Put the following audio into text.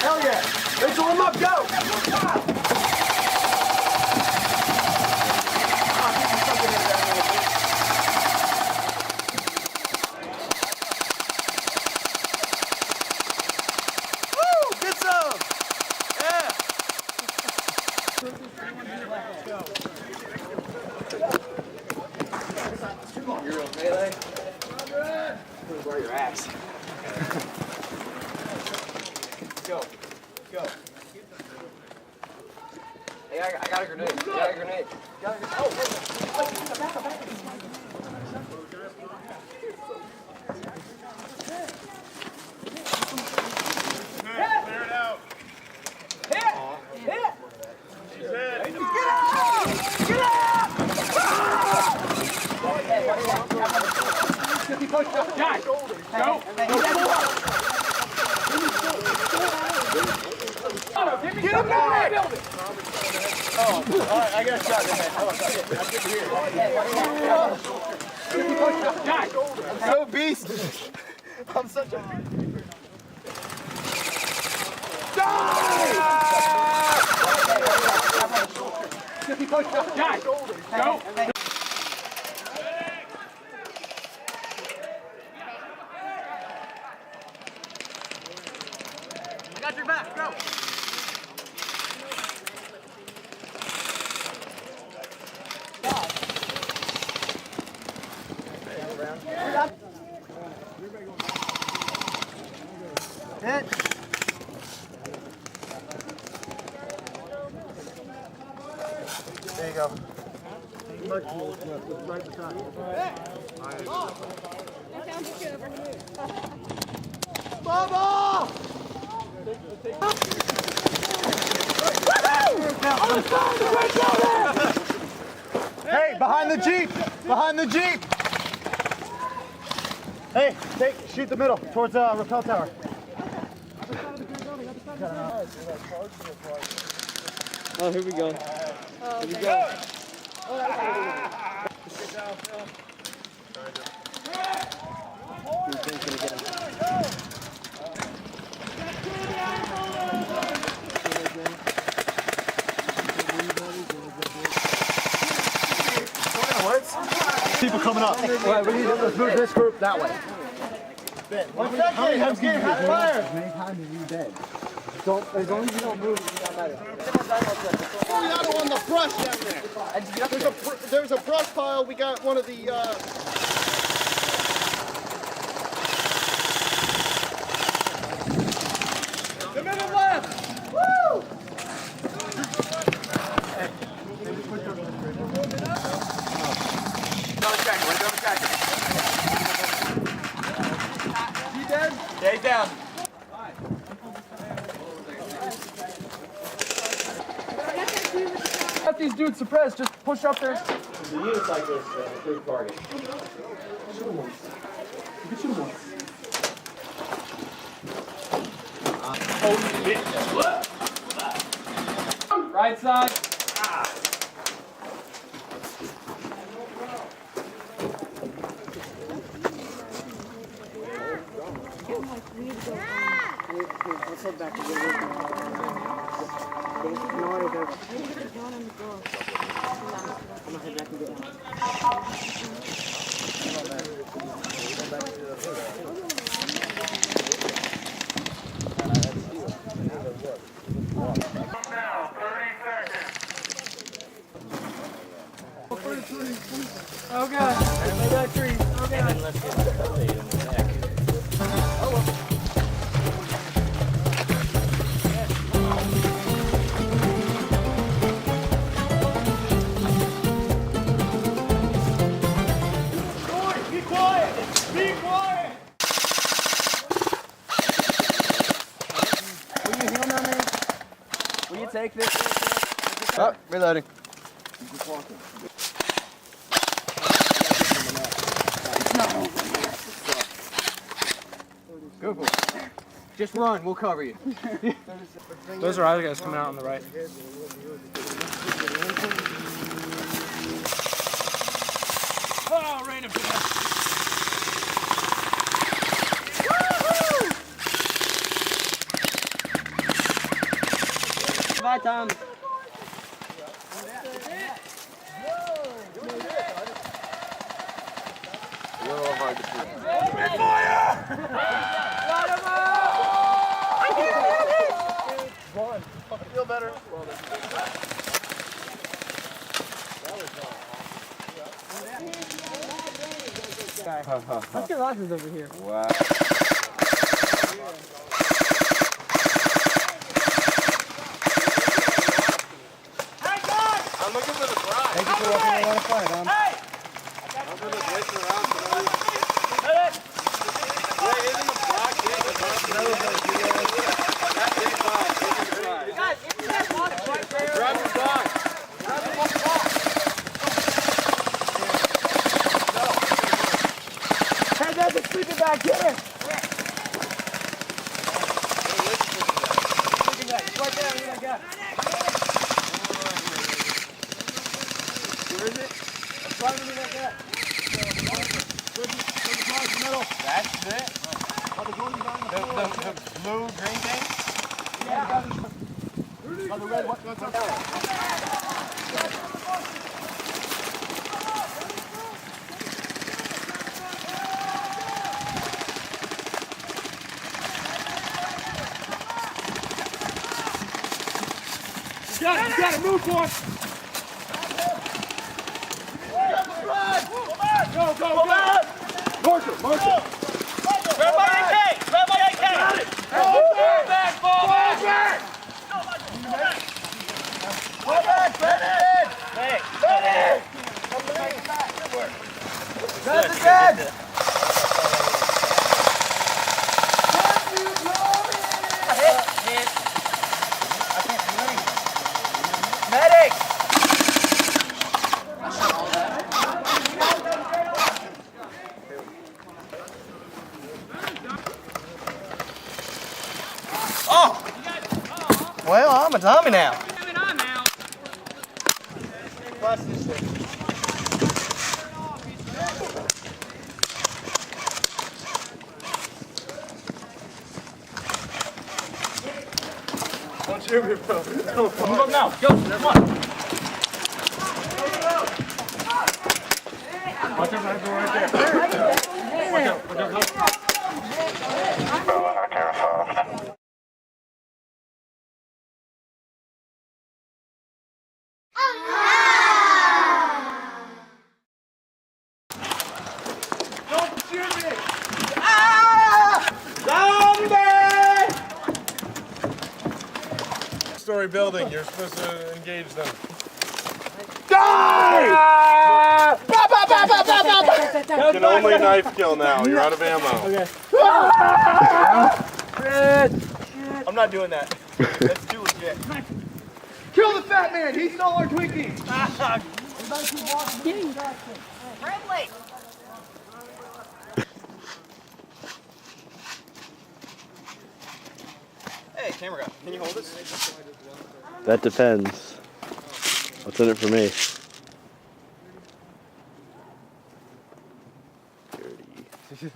Hell yeah. Rachel him up, go. Woo, good sub. Yeah. You're real melee. Where your ass. Go. Go. Hey, I got a grenade. Got a grenade. Got a grenade. Oh, back up. Clear it out. Hit! Hit! She's hit. Get out! Get out! Guys, go. Get him back! Oh, all right, I got a shot in the head. I'm so beast. I'm such a... Guys, go. I got your back, go. Hit. There you go. Bubble! Hey, behind the Jeep! Behind the Jeep! Hey, shoot the middle, towards rappel tower. Oh, here we go. Here we go. People coming up. All right, let's move this group that way. How many times can you hot fire? As many times as you dead. Don't, as long as you don't move, it doesn't matter. We got it on the brush down there. There's a brush pile. We got one of the. The middle left! Woo! He dead? Yeah, he's down. Let these dudes suppress, just push up there. The units like this, big target. Right side. Let's head back to the I'm gonna head back and get down. Oh god. I got trees. Oh god. And then let's get the update in the back. Be quiet! Be quiet! Will you heal now, man? Will you take this? Oh, reloading. Go for it. Just run, we'll cover you. Those are other guys coming out on the right. Oh, rain of blood. Bye, Tom. You're a little hard to see. Feel better. Let's get Rogers over here. Wow. I'm looking for the prize. Thank you for walking along the fire, Dom. I'm for the glitch around for no reason. Yeah, isn't the block getting the prize? That's it, fine. Grab the box. Hey, there's a sleeping bag, get it! Sleeping bag, it's right there, I got it. Where is it? It's right under like that. That's it? The blue green thing? Yeah. By the red, what's up there? You got it, move for it. Go, go, go. Marshall! Grab my AK. Grab my AK. Fall back, fall back. Fall back, Brennan! Brennan! Grab the dead! Medic! Oh! Well, I'm a zombie now. I'm out. Plus this thing. Don't shoot me, bro. Move up now. Go. Come on. Watch out, right there. Watch out. Ballahack Airsoft. Don't shoot me! Story building, you're supposed to engage them. Die! You can only knife kill now. You're out of ammo. I'm not doing that. That's too legit. Kill the fat man! He stole our Twinkies! Hey, camera guy, can you hold this? That depends. What's in it for me? Dirty.